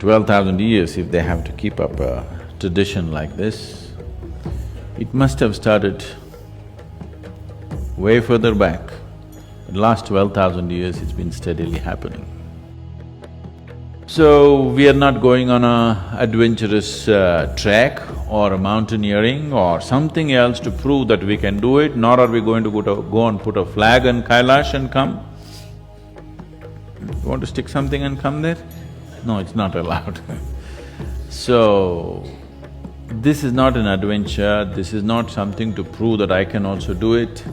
12,000 years, if they have to keep up a tradition like this, it must have started way further back. The last 12,000 years it's been steadily happening. So, we are not going on a adventurous trek or a mountaineering or something else to prove that we can do it, nor are we going to go and put a flag on Kailash and come. You want to stick something and come there? No, it's not allowed. So, this is not an adventure, this is not something to prove that I can also do it.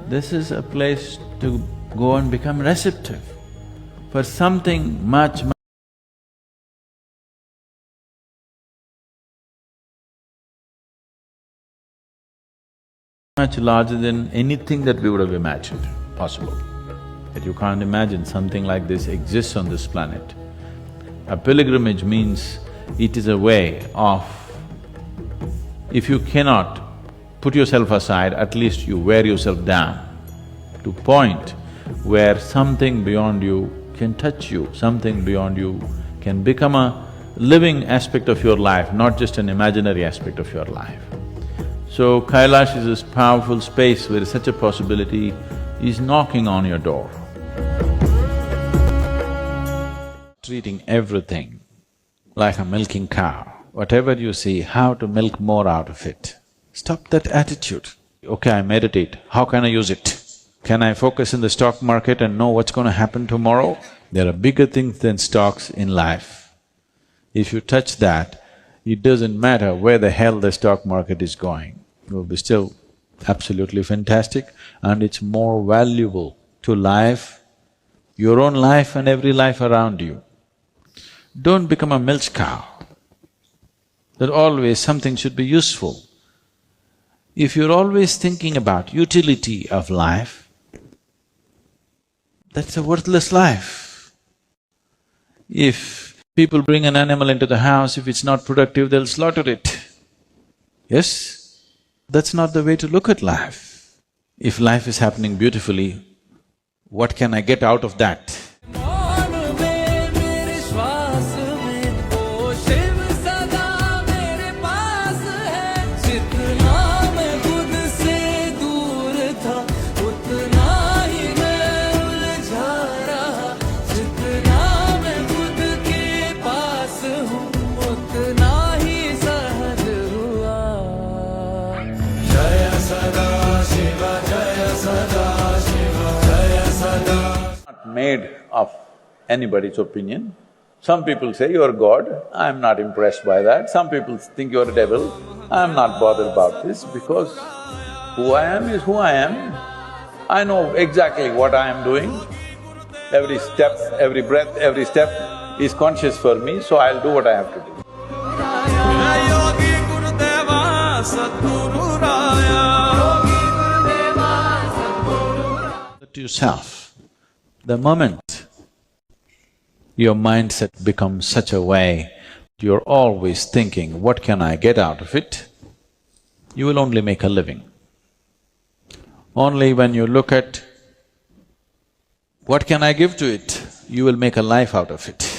This is a place to go and become receptive for something much larger than anything that we would have imagined possible. That you can't imagine something like this exists on this planet. A pilgrimage means it is a way of… if you cannot put yourself aside, at least you wear yourself down to a point where something beyond you can touch you, something beyond you can become a living aspect of your life, not just an imaginary aspect of your life. So, Kailash is this powerful space where such a possibility is knocking on your door. Treating everything like a milking cow. Whatever you see, how to milk more out of it. Stop that attitude. Okay, I meditate, how can I use it? Can I focus in the stock market and know what's going to happen tomorrow? There are bigger things than stocks in life. If you touch that, it doesn't matter where the hell the stock market is going, it will be still absolutely fantastic and it's more valuable to life, your own life and every life around you. Don't become a milch cow, that always something should be useful. If you're always thinking about utility of life, that's a worthless life. If people bring an animal into the house, if it's not productive, they'll slaughter it. Yes? That's not the way to look at life. If life is happening beautifully, what can I get out of that? Made of anybody's opinion. Some people say you're God, I'm not impressed by that. Some people think you're a devil, I'm not bothered about this because who I am is who I am. I know exactly what I am doing. Every step, every breath, every step is conscious for me, so I'll do what I have to do. To yourself, the moment your mindset becomes such a way, you're always thinking, what can I get out of it? You will only make a living. Only when you look at, what can I give to it, you will make a life out of it.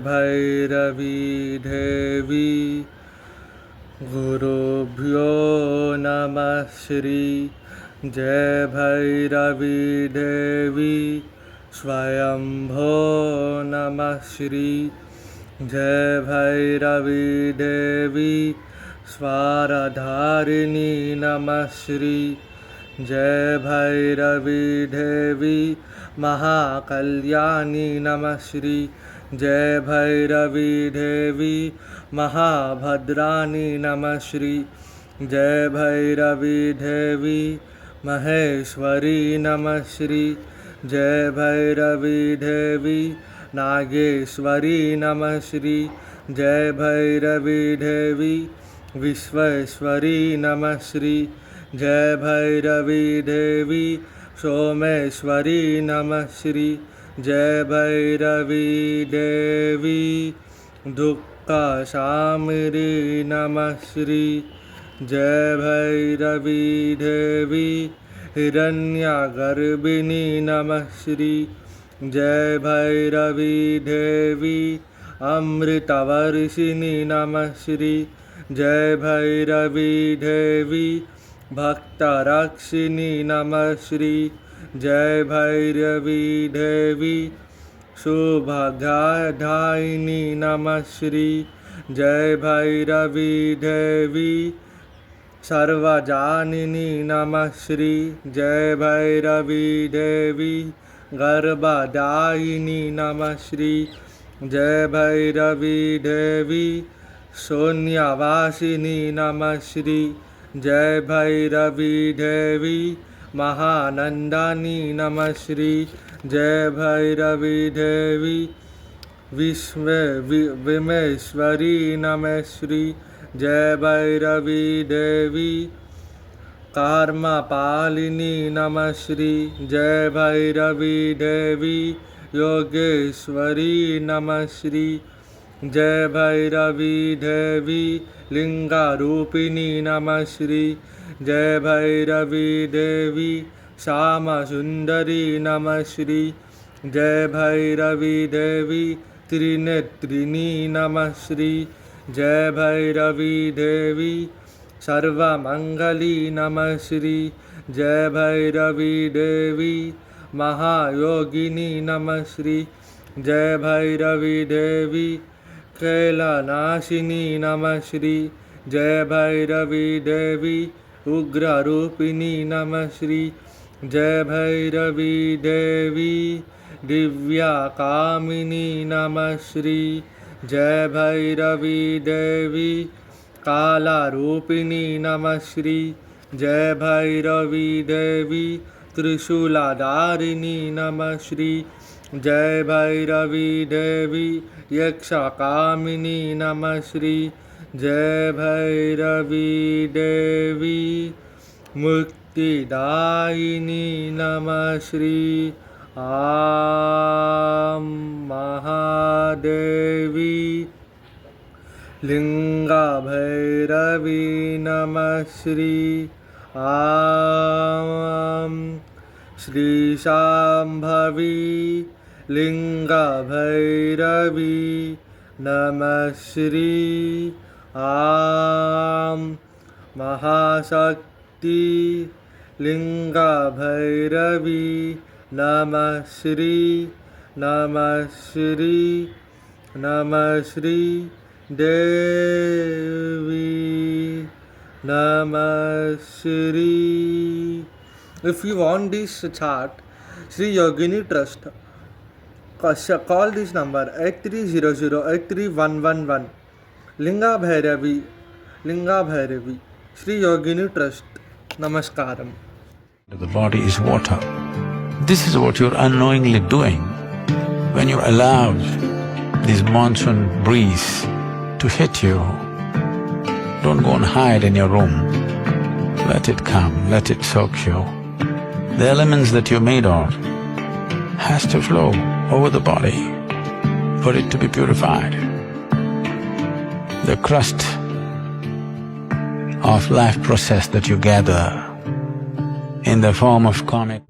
bhairavi devi gurubhyo namah shri jai bhairavi devi swayambho namah shri jai bhairavi devi स्वारधारिणी नमः श्री जय भैरवी देवी महाकल्याणी नमः श्री जय भैरवी देवी महाभद्राणी नमः श्री जय भैरवी देवी महेश्वरी नमः श्री जय भैरवी देवी नागेश्वरी नमः श्री जय भैरवी देवी विश्वेश्वरी नमः श्री जय भैरवी देवी सोमेश्वरी नमः श्री जय भैरवी देवी दुःखशामिनी नमः श्री जय भैरवी देवी हिरण्यगर्भिणी नमः श्री जय भैरवी देवी अमृतवर्षिणी नमः श्री जय भैरवी देवी भक्तरक्षिणी नमः श्री जय भैरवी देवी शुभगाधायिनी नमः श्री जय भैरवी देवी सर्वजानिनी नमः श्री जय भैरवी देवी गर्भदायिनी नमः श्री जय भैरवी देवी शून्यवासिनी नमः श्री जय भैरवी देवी महानंदानी नमः श्री जय भैरवी देवी विमेश्वरी नमः श्री जय भैरवी देवी कर्मपालिनी नमः श्री जय भैरवी देवी योगेश्वरी नमः श्री जय भैरवी देवी लिंगा रूपिणी नमः श्री जय भैरवी देवी श्याम सुंदरी नमः श्री जय भैरवी देवी त्रिनेत्रिणी नमः श्री जय भैरवी देवी सर्वमंगली नमः श्री जय भैरवी देवी महायोगिनी नमः श्री जय भैरवी देवी कैलानाशिनी नमः श्री जय भैरवी देवी उग्ररूपिणी नमः श्री जय भैरवी देवी दिव्यकामिनी नमः श्री जय भैरवी देवी कालारूपिणी नमः श्री जय भैरवी देवी त्रिशूलधारिणी नमः श्री जय भैरवी देवी यक्षकामिनी नमः श्री जय भैरवी देवी मुक्तिदायिनी नमः श्री आम महादेवी लिंगा भैरवी नमः श्री आम श्री शांभवी लिंगा भैरवी नमः श्री आम महाशक्ति लिंगा भैरवी नमः श्री नमः श्री नमः श्री देवी नमः Shri. If you want this chart, Sri Yogini Trust, call this number 8300-83111. Linga Bhairavi, Sri Yogini Trust. Namaskaram. The body is water. This is what you're unknowingly doing when you allow this monsoon breeze to hit you. Don't go and hide in your room. Let it come, let it soak you. The elements that you're made of has to flow over the body for it to be purified. The crust of life process that you gather in the form of karmic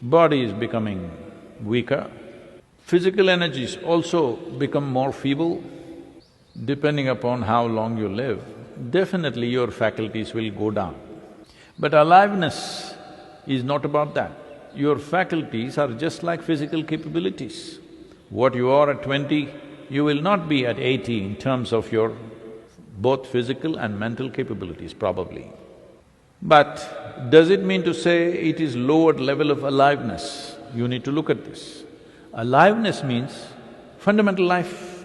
body is becoming weaker, physical energies also become more feeble. Depending upon how long you live, definitely your faculties will go down. But aliveness is not about that. Your faculties are just like physical capabilities. What you are at 20, you will not be at 80 in terms of your both physical and mental capabilities, probably. But does it mean to say it is lowered level of aliveness? You need to look at this. Aliveness means fundamental life.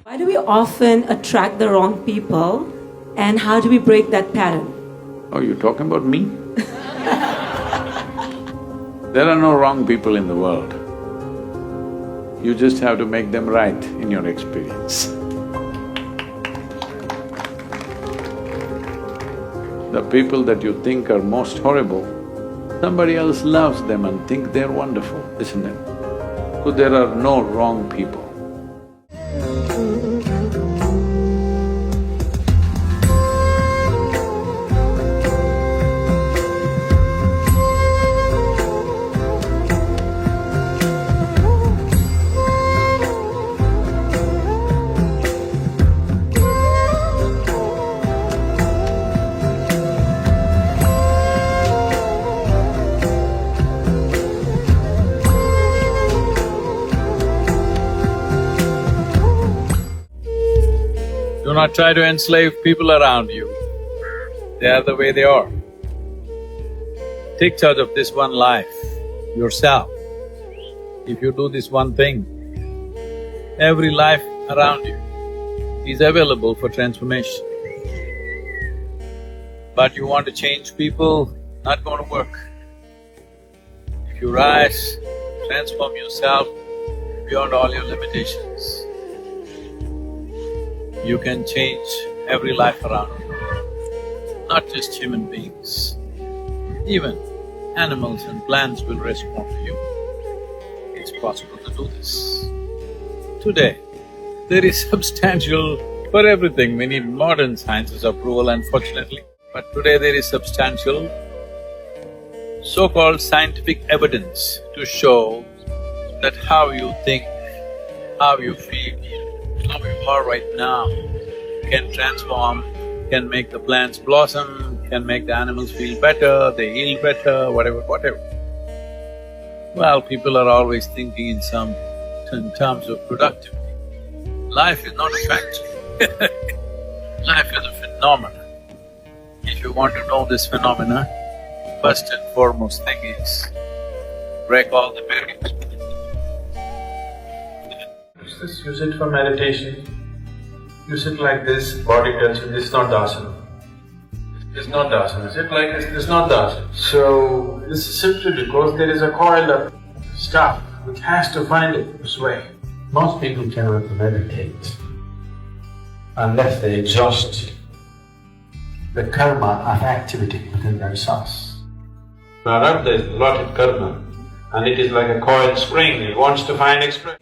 Why do we often attract the wrong people, and how do we break that pattern? Oh, you're talking about me? There are no wrong people in the world. You just have to make them right in your experience. The people that you think are most horrible, somebody else loves them and think they're wonderful, isn't it? So there are no wrong people. Do not try to enslave people around you. They are the way they are. Take charge of this one life, yourself. If you do this one thing, every life around you is available for transformation. But you want to change people, not going to work. If you rise, transform yourself beyond all your limitations, you can change every life around you, not just human beings. Even animals and plants will respond to you. It's possible to do this. Today, there is substantial… for everything we need modern science's approval, unfortunately. But today there is substantial so-called scientific evidence to show that how you think, how you feel, how you are right now can transform, can make the plants blossom, can make the animals feel better, they heal better, whatever. Well, people are always thinking in terms of productivity. Life is not a factory. Life is a phenomenon. If you want to know this phenomena, first and foremost thing is break all the barriers. Just use it for meditation. You sit like this, body tells you this is not the asana. This is not the asana. Sit like this is not the asana. So, this is simply because there is a coil of stuff which has to find its way. Most people cannot meditate unless they exhaust the karma of activity within themselves. Prarabdha is a lot of karma, and it is like a coiled spring, it wants to find expression.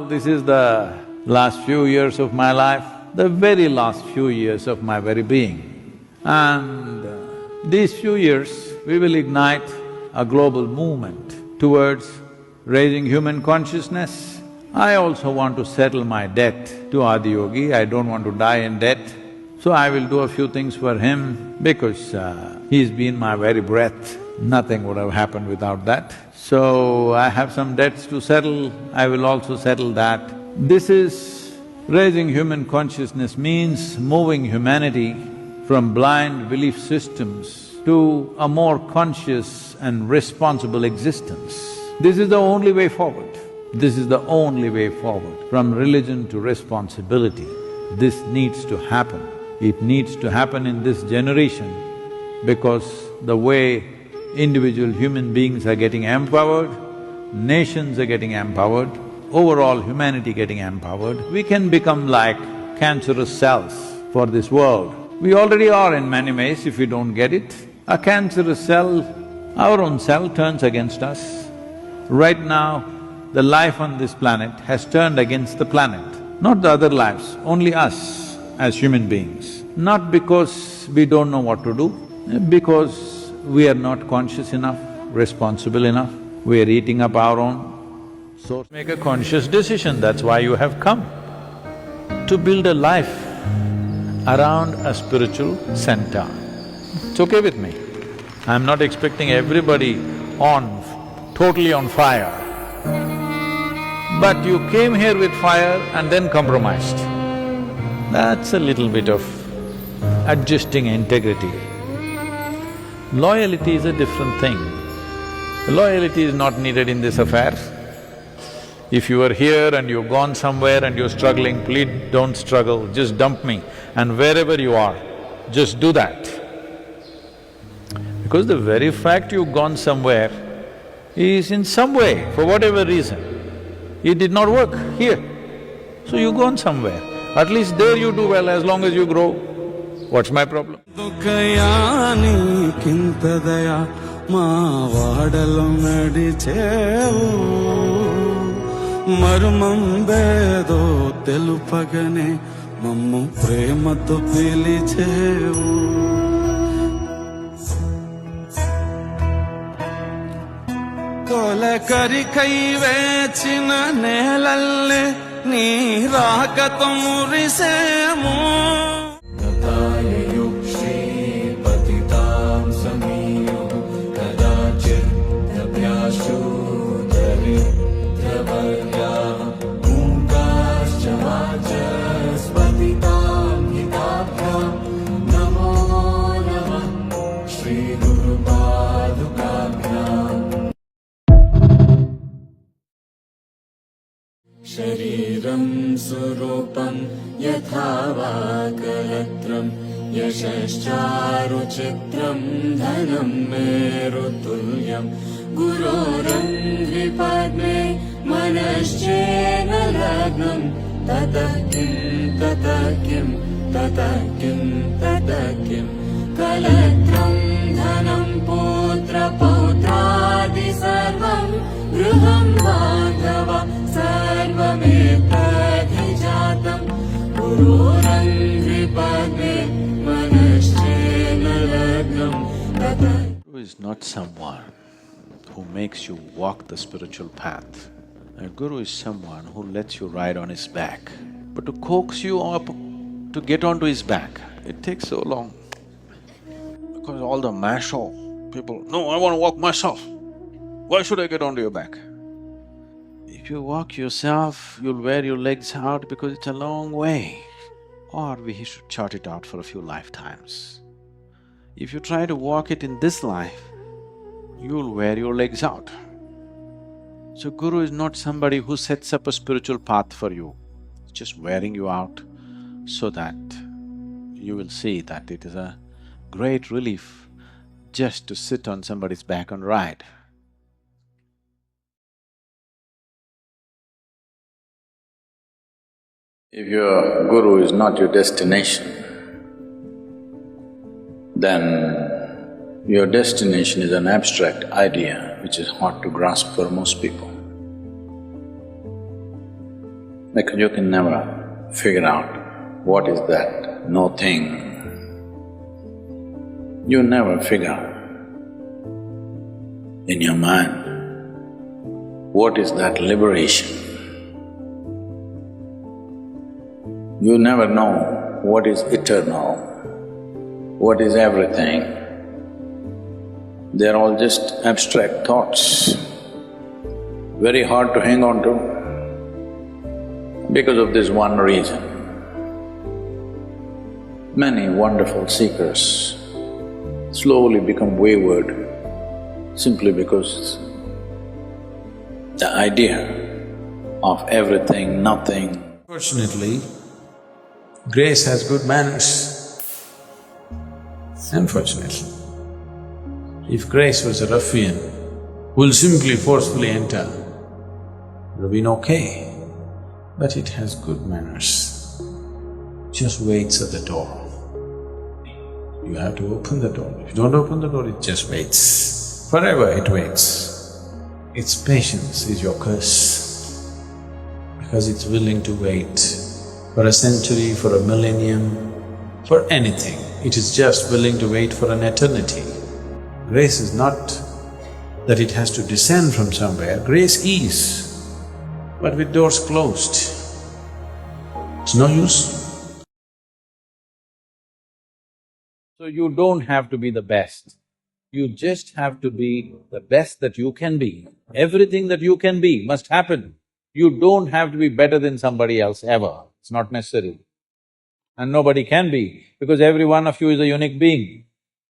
This is the last few years of my life, the very last few years of my very being. And these few years, we will ignite a global movement towards raising human consciousness. I also want to settle my debt to Adiyogi, I don't want to die in debt. So I will do a few things for him because he's been my very breath. Nothing would have happened without that. So I have some debts to settle, I will also settle that. This is… raising human consciousness means moving humanity from blind belief systems to a more conscious and responsible existence. This is the only way forward. This is the only way forward. From religion to responsibility, this needs to happen. It needs to happen in this generation because the way individual human beings are getting empowered, nations are getting empowered, overall humanity getting empowered, we can become like cancerous cells for this world. We already are in many ways if we don't get it. A cancerous cell, our own cell turns against us. Right now, the life on this planet has turned against the planet, not the other lives, only us as human beings. Not because we don't know what to do, because we are not conscious enough, responsible enough, we are eating up our own. So make a conscious decision, that's why you have come. To build a life around a spiritual center. It's okay with me. I'm not expecting everybody totally on fire. But you came here with fire and then compromised. That's a little bit of adjusting integrity. Loyalty is a different thing. Loyalty is not needed in this affair. If you are here and you've gone somewhere and you're struggling, please don't struggle, just dump me. And wherever you are, just do that. Because the very fact you've gone somewhere is in some way, for whatever reason, it did not work here. So you've gone somewhere. At least there you do well as long as you grow. What's my problem? మరుమంబేదో తెలుపగనే మమ్ము ప్రేమతో పిలిచేవు తొలకరికై వేచిన నేలల్లే నీ రాకతో మురిసేము शरीरं स्वरूपं यथा वा कलत्रं यशश्चारुचित्रं धनं मेरुतुल्यं गुरोरङ्घ्रिपद्मे मनश्चेन लग्नं ततः किं ततः किं ततः किं ततः किं कलत्रं धनं पुत्रपौत्रादि सर्वं गृहं बान्धवा सर्वमेतद्विजातं गुरोरङ्घ्रिपद्मे मनश्चेन लग्नं ततः. Guru is not someone who makes you walk the spiritual path. A guru is someone who lets you ride on his back. But to coax you up, to get onto his back, it takes so long. Because all the macho people, no, I want to walk myself. Why should I get onto your back? If you walk yourself, you'll wear your legs out because it's a long way. Or we should chart it out for a few lifetimes. If you try to walk it in this life, you'll wear your legs out. So Guru is not somebody who sets up a spiritual path for you, it's just wearing you out so that you will see that it is a great relief just to sit on somebody's back and ride. If your guru is not your destination, then your destination is an abstract idea which is hard to grasp for most people. Because you can never figure out what is that no thing. You never figure in your mind what is that liberation. You never know what is eternal, what is everything. They're all just abstract thoughts, very hard to hang on to because of this one reason. Many wonderful seekers slowly become wayward simply because the idea of everything, nothing. Fortunately, grace has good manners. Unfortunately, if grace was a ruffian who'll simply forcefully enter, it would have been okay. But it has good manners, just waits at the door. You have to open the door. If you don't open the door, it just waits. Forever it waits. Its patience is your curse, because it's willing to wait for a century, for a millennium, for anything. It is just willing to wait for an eternity. Grace is not that it has to descend from somewhere, grace is, but with doors closed. It's no use. So you don't have to be the best, you just have to be the best that you can be. Everything that you can be must happen. You don't have to be better than somebody else ever, it's not necessary. And nobody can be, because every one of you is a unique being.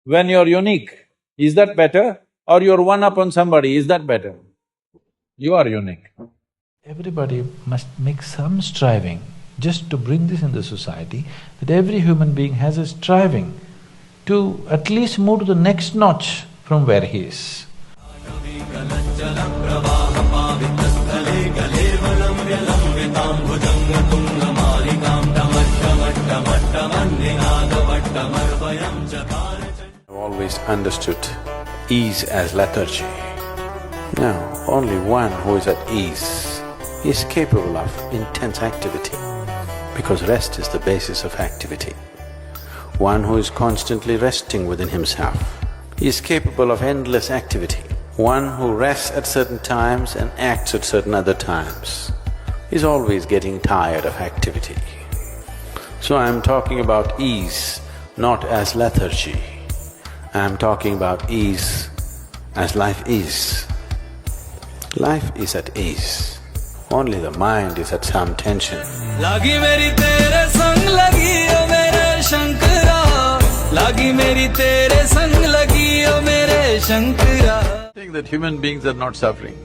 When you're unique, is that better? Or you're one up on somebody, is that better? You are unique. Everybody must make some striving just to bring this in the society, that every human being has a striving to at least move to the next notch from where he is. I've always understood ease as lethargy. Now, only one who is at ease is capable of intense activity, because rest is the basis of activity. One who is constantly resting within himself is capable of endless activity. One who rests at certain times and acts at certain other times is always getting tired of activity. So I'm talking about ease not as lethargy, I'm talking about ease as life is. Life is at ease, only the mind is at some tension. Lagi meri tere sang lagi o mere shankara, lagi meri tere sang lagi o mere shankara. Think that human beings are not suffering.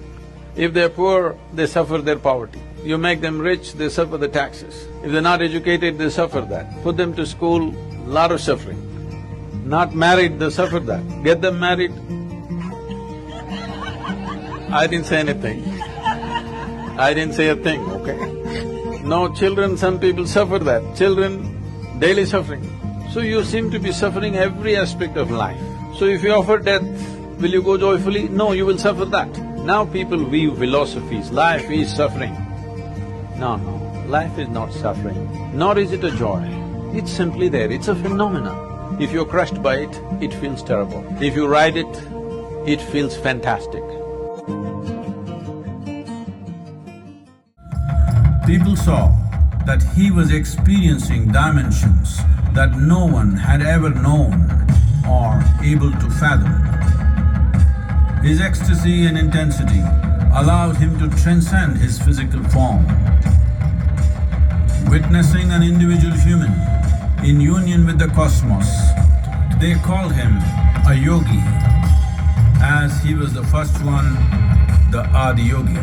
If they're poor, they suffer their poverty. You make them rich, they suffer the taxes. If they're not educated, they suffer that. Put them to school, lot of suffering. Not married, they suffer that. Get them married. I didn't say anything. I didn't say a thing, okay? No, children, some people suffer that. Children, daily suffering. So you seem to be suffering every aspect of life. So if you offer death, will you go joyfully? No, you will suffer that. Now people weave philosophies, life is suffering. No, life is not suffering, nor is it a joy. It's simply there, it's a phenomenon. If you're crushed by it, it feels terrible. If you ride it, it feels fantastic. People saw that he was experiencing dimensions that no one had ever known or able to fathom. His ecstasy and intensity allowed him to transcend his physical form. Witnessing an individual human in union with the cosmos, they called him a yogi, as he was the first one, the adiyogi.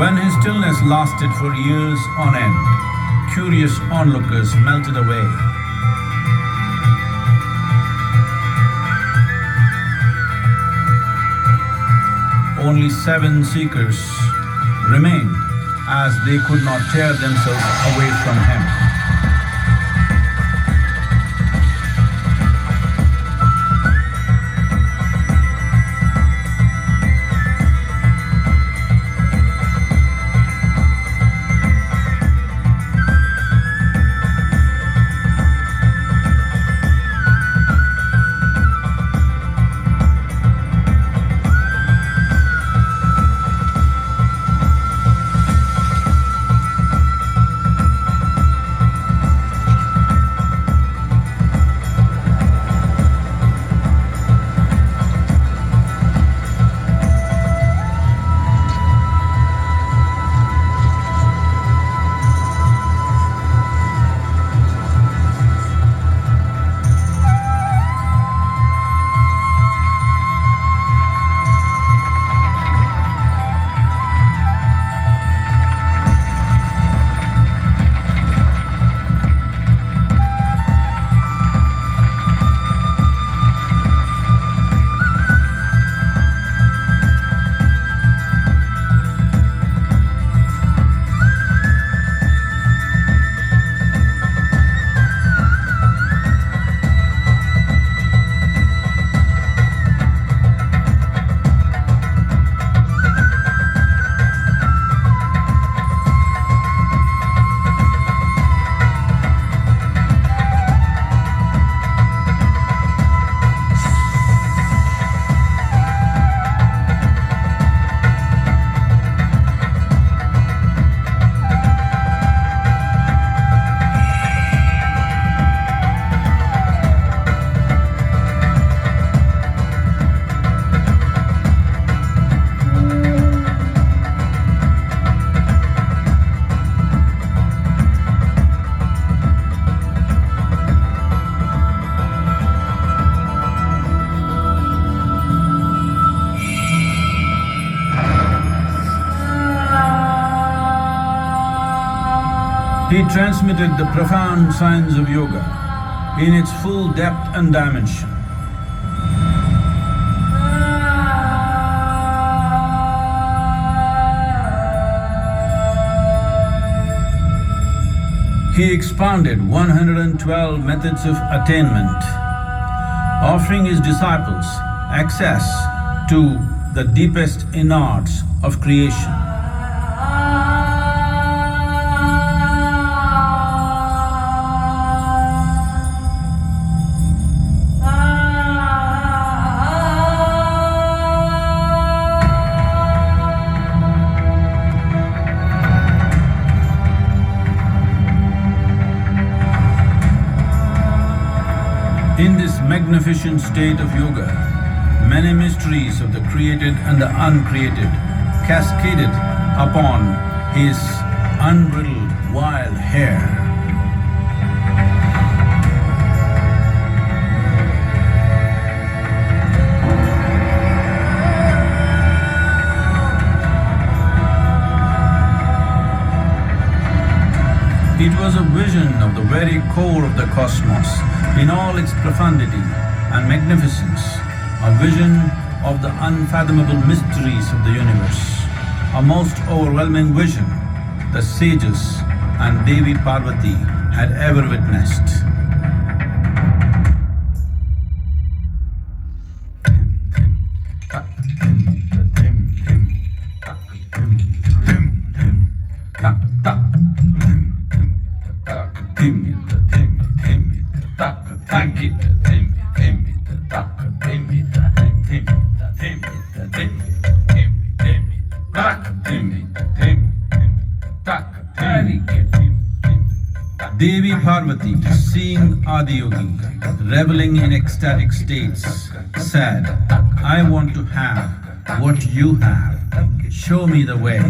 When his stillness lasted for years on end, curious onlookers melted away. Only 7 seekers remained, as they could not tear themselves away from him. He transmitted the profound science of yoga in its full depth and dimension. He expounded 112 methods of attainment, offering his disciples access to the deepest innards of creation. In this magnificent state of yoga, many mysteries of the created and the uncreated cascaded upon his unbridled wild hair. It was a vision of the very core of the cosmos in all its profundity and magnificence, a vision of the unfathomable mysteries of the universe, a most overwhelming vision the sages and Devi Parvati had ever witnessed. Devi Parvati, seeing Adiyogi reveling in ecstatic states, said, "I want to have what you have. Show me the way."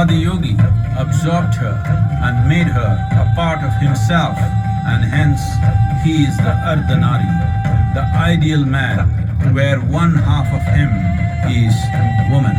Adiyogi absorbed her and made her a part of himself, and hence he is the Ardhanari, the ideal man, where one half of him is woman.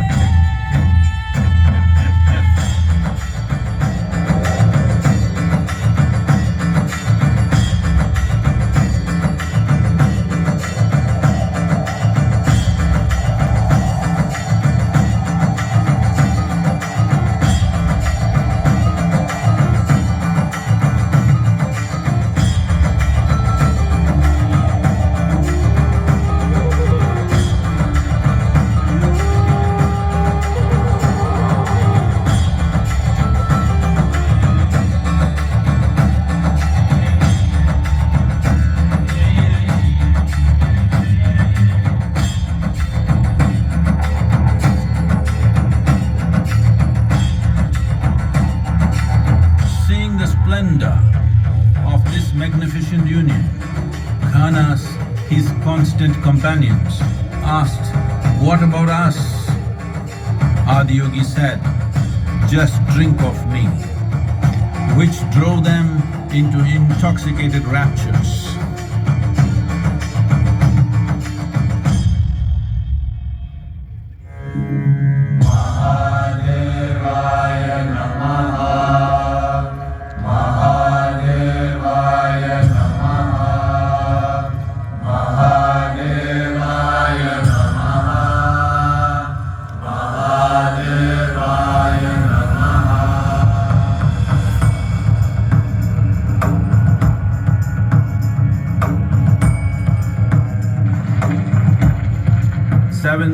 Of this magnificent union, Khanas, his constant companions, asked, "What about us?" Adiyogi said, "Just drink of me," which drove them into intoxicated raptures.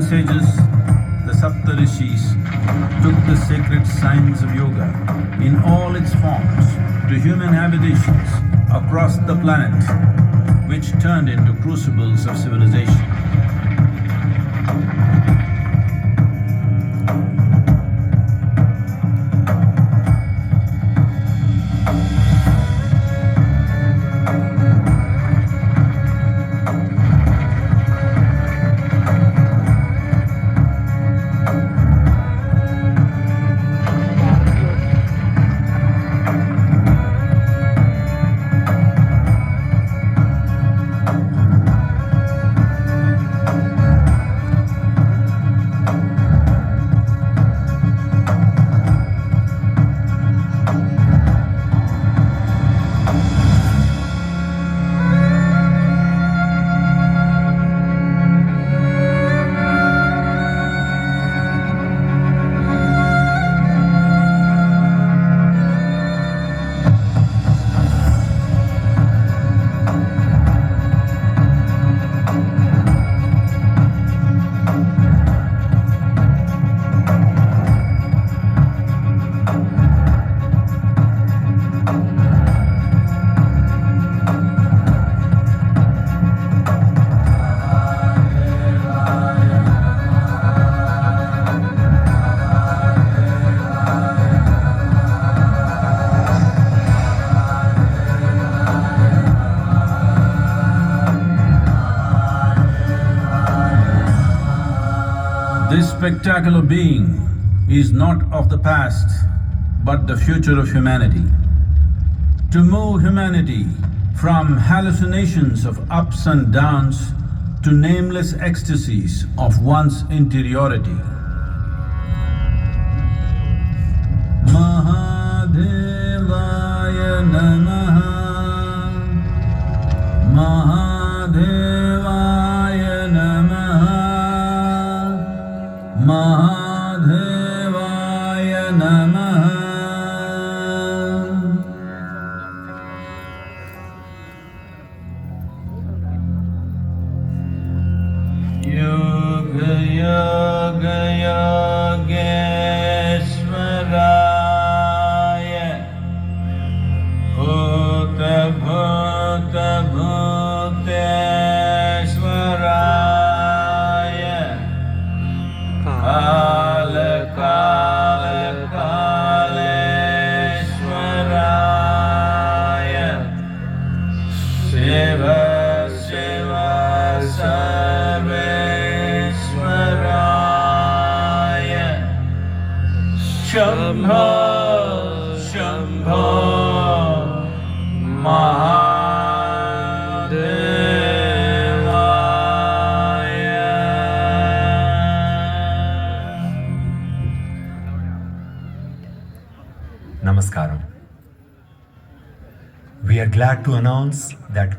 ancient sages, the Saptarishis, took the sacred science of yoga in all its forms to human habitations across the planet, which turned into crucibles of civilization. This spectacular being is not of the past, but the future of humanity. To move humanity from hallucinations of ups and downs to nameless ecstasies of one's interiority. Mahadevaya Namaha, Mahadevaya Namaha, Mahadevaya Namaha. Yoga Yoga Yogeswaraya, Bhuta Bhuta Bhuteswaraya, Kala Kala Kaleswaraya, Shiva Shiva Sarveswaraya, Shambho Shambho Mahadevaya. Namaskaram. We are glad to announce that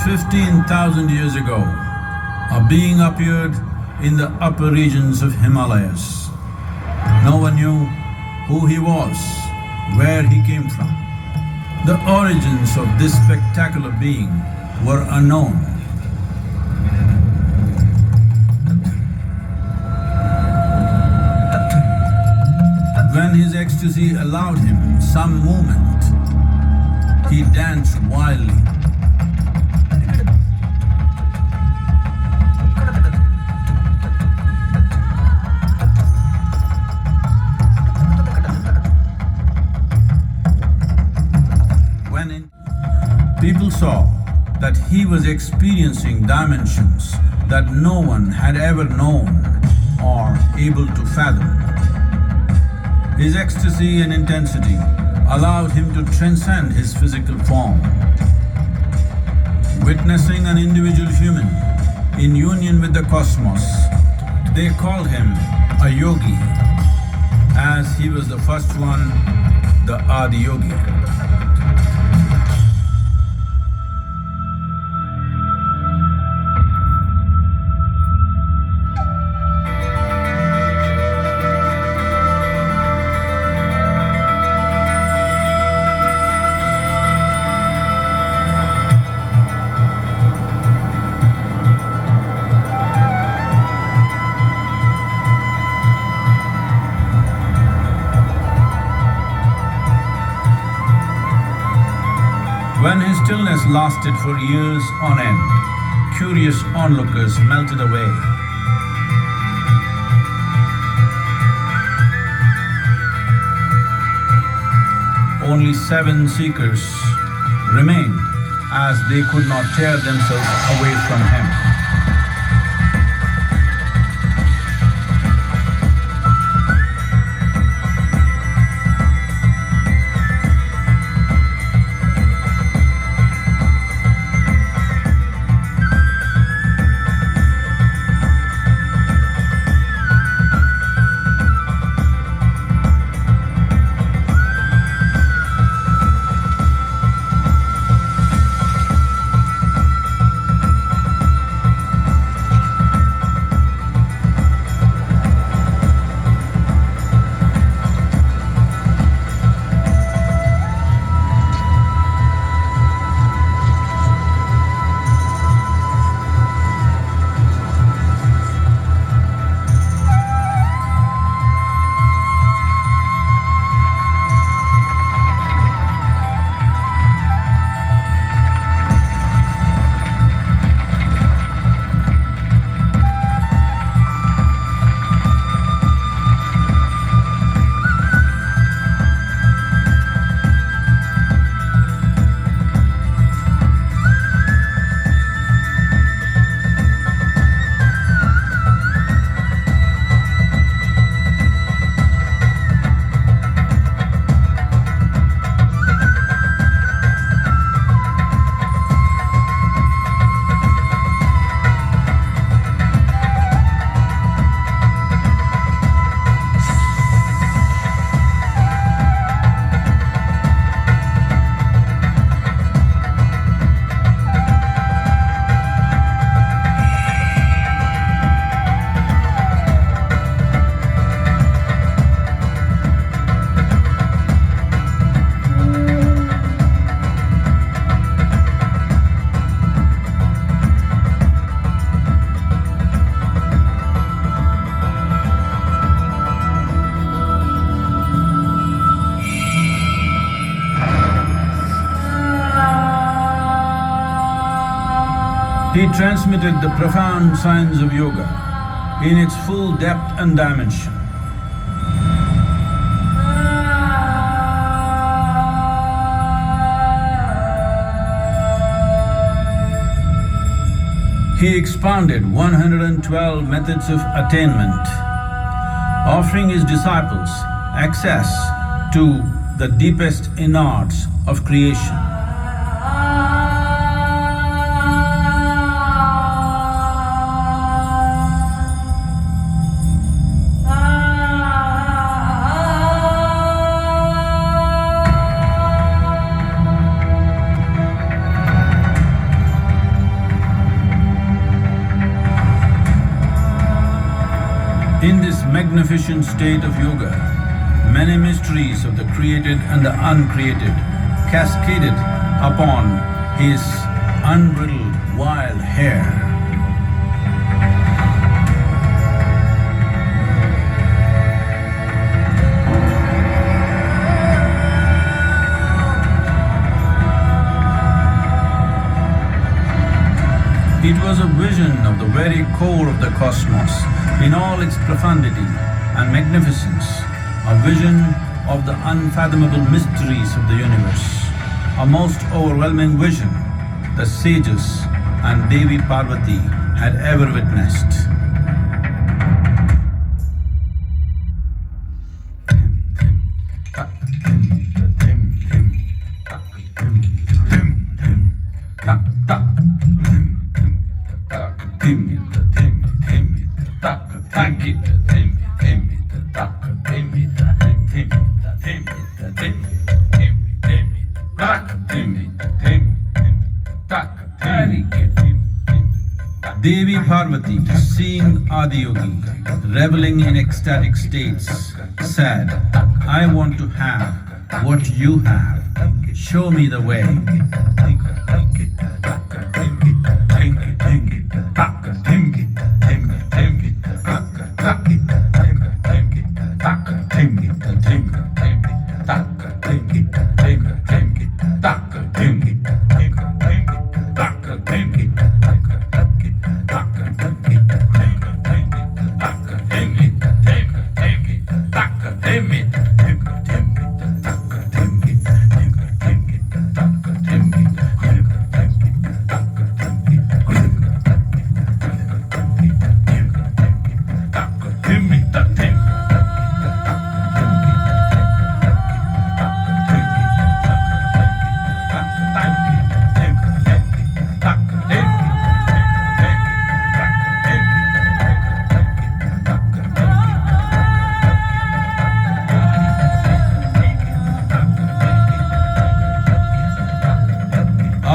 15,000 years ago, a being appeared in the upper regions of Himalayas. No one knew who he was, where he came from. The origins of this spectacular being were unknown. When his ecstasy allowed him some movement, he danced wildly. People saw that he was experiencing dimensions that no one had ever known or able to fathom. His ecstasy and intensity allowed him to transcend his physical form. Witnessing an individual human in union with the cosmos, they called him a yogi, as he was the first one, the adiyogi. When his stillness lasted for years on end, curious onlookers melted away. Only 7 seekers remained, as they could not tear themselves away from him. He transmitted the profound science of yoga in its full depth and dimension. He expounded 112 methods of attainment, offering his disciples access to the deepest innards of creation. magnificent state of yoga, many mysteries of the created and the uncreated cascaded upon his unbridled wild hair. It was a vision of the very core of the cosmos in all its profundity and magnificence, a vision of the unfathomable mysteries of the universe, a most overwhelming vision the sages and Devi Parvati had ever witnessed. Devi Parvati, seeing Adiyogi reveling in ecstatic states, said, "I want to have what you have. Show me the way."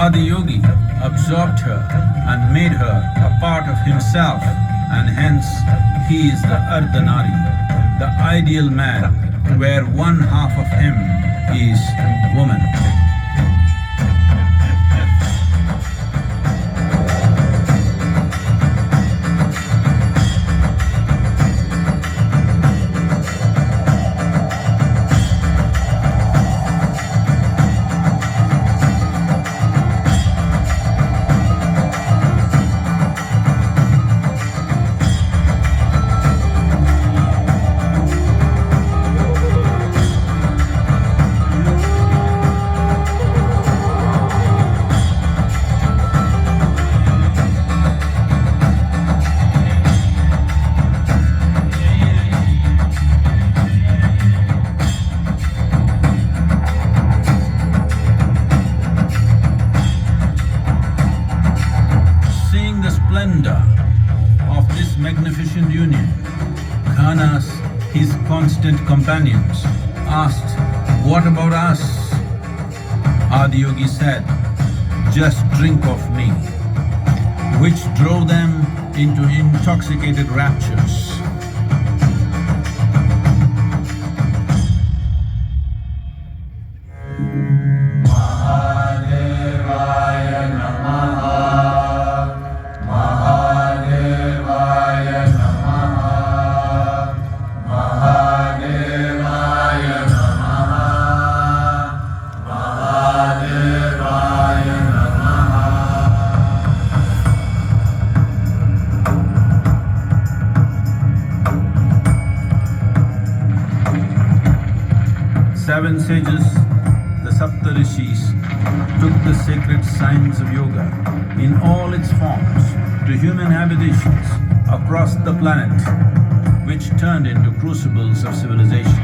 Adiyogi absorbed her and made her a part of himself, and hence he is the Ardhanari, the ideal man, where one half of him is woman. Of this magnificent union, Ghanas, his constant companions, asked, "What about us?" Adiyogi said, "Just drink of me," which drove them into intoxicated raptures. Seven sages, the Saptarishis, took the sacred science of yoga in all its forms to human habitations across the planet, which turned into crucibles of civilization.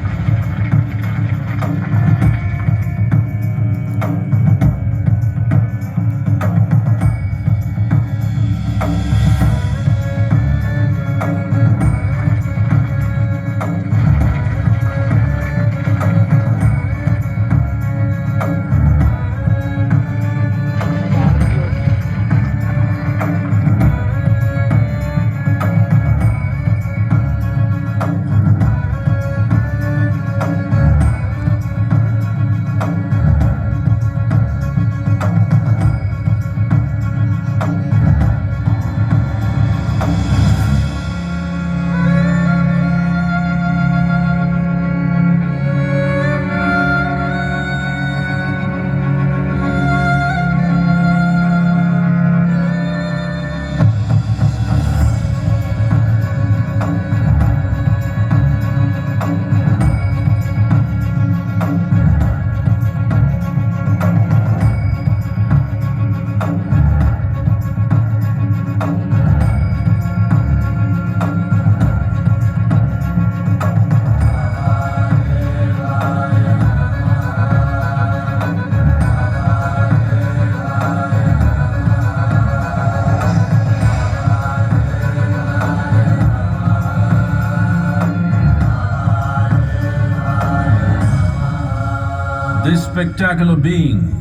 This spectacular being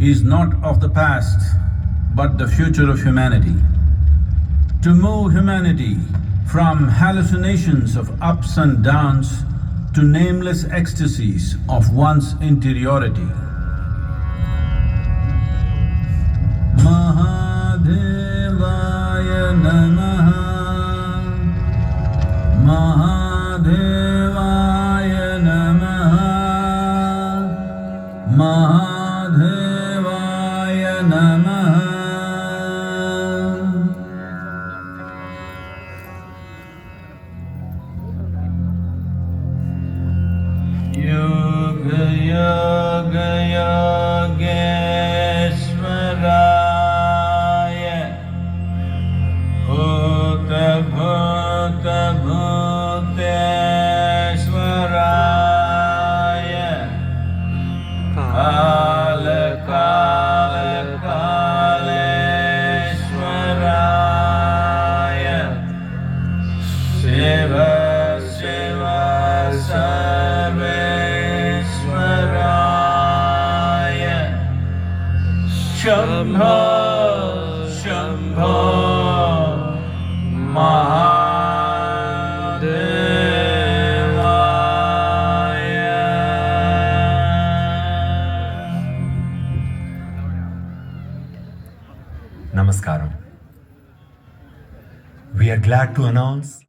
is not of the past, but the future of humanity. To move humanity from hallucinations of ups and downs to nameless ecstasies of one's interiority. Mahadevaya Namaha, Mahadevaya Namaha, Mahadevaya Namaha. Yoga Yoga Yogeswaraya, Bhuta Bhuta Bhuteswaraya, Kala Kala Kaleswaraya, Shiva Shiva Sarveswaraya, Shambho Shambho Namaskaram. We are glad to announce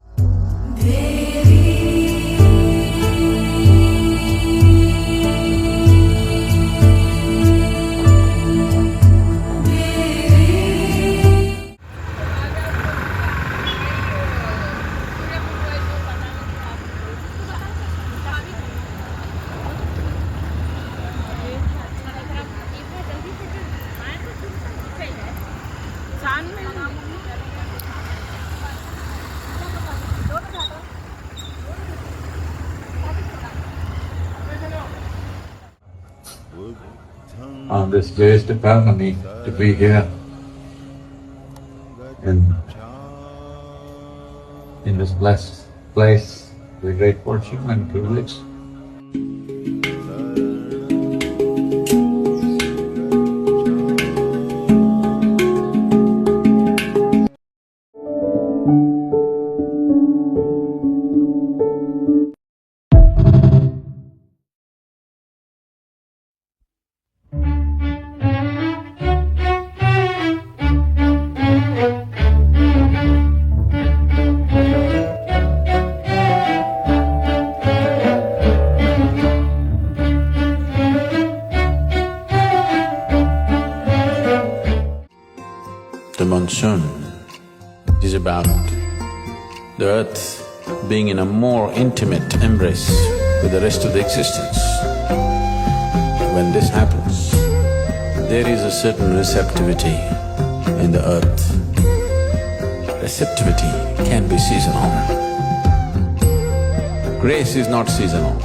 on this Jyeshta Purnami to be here in this blessed place, is a great fortune and privilege. The monsoon is about the earth being in a more intimate embrace with the rest of the existence. When this happens, there is a certain receptivity in the earth. Receptivity can be seasonal. Grace is not seasonal.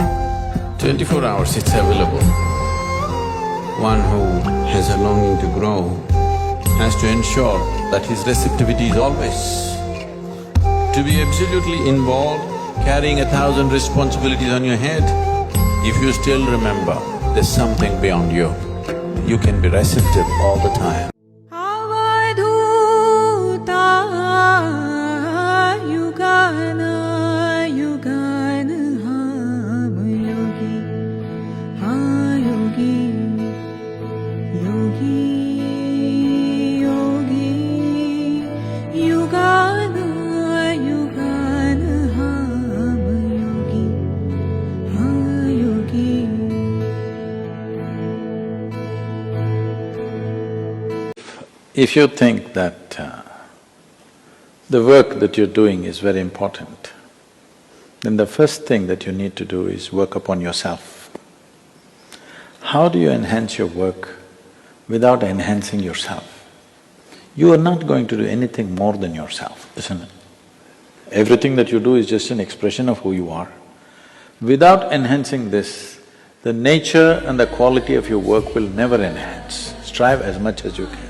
24 hours it's available. One who has a longing to grow has to ensure that his receptivity is always. To be absolutely involved, carrying 1,000 responsibilities on your head, if you still remember there's something beyond you, you can be receptive all the time. If you think that the work that you're doing is very important, then the first thing that you need to do is work upon yourself. How do you enhance your work without enhancing yourself? You are not going to do anything more than yourself, isn't it? Everything that you do is just an expression of who you are. Without enhancing this, the nature and the quality of your work will never enhance. Strive as much as you can.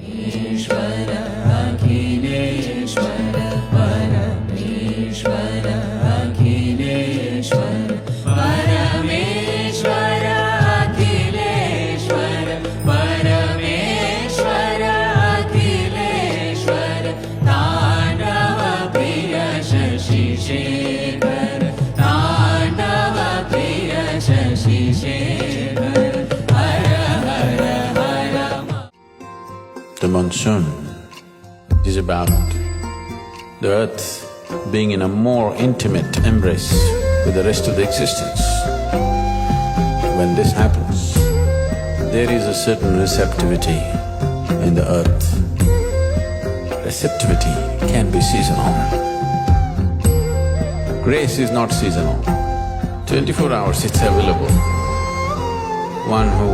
ईश्वर अखिलेश्वर परमेश्वर अखिलेश्वर परमेश्वर अखिलेश्वर परमेश्वर अखिलेश्वर तांडव प्रिय शशिशेखर तांडव प्रिय शशिशेखर हर हर हर The monsoon is about the earth being in a more intimate embrace with the rest of the existence. When this happens, there is a certain receptivity in the earth. Receptivity can be seasonal. Grace is not seasonal. 24 hours it's available. One who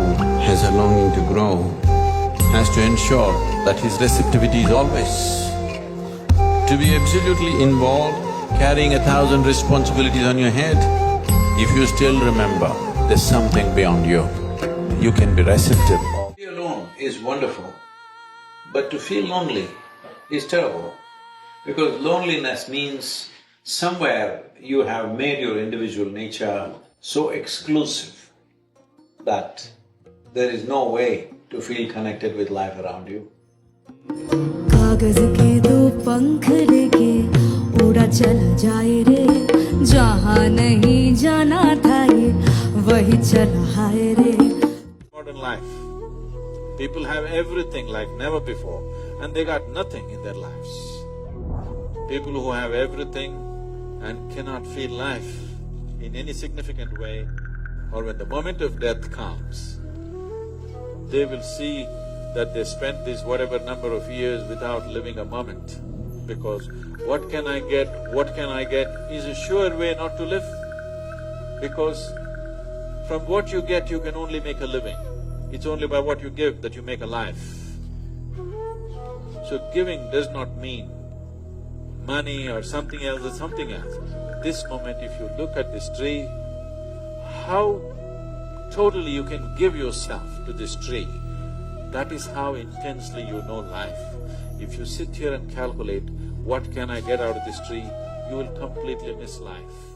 has a longing to grow has to ensure that his receptivity is always. To be absolutely involved, carrying 1,000 responsibilities on your head, if you still remember there's something beyond you, you can be receptive. To be alone is wonderful, but to feel lonely is terrible, because loneliness means somewhere you have made your individual nature so exclusive that there is no way to feel connected with life around you. कागज के दो पंख लेके उड़ा चला जाए रे जहाँ नहीं जाना था ये वही चला है रे Modern life, people have everything like never before and they got nothing in their lives. People who have everything and cannot feel life in any significant way, or when the moment of death comes, they will see that they spent this whatever number of years without living a moment, because what can I get is a sure way not to live, because from what you get you can only make a living. It's only by what you give that you make a life. So giving does not mean money or something else or something else. This moment if you look at this tree, how totally you can give yourself to this tree, that is how intensely you know life. If you sit here and calculate, what can I get out of this tree, you will completely miss life.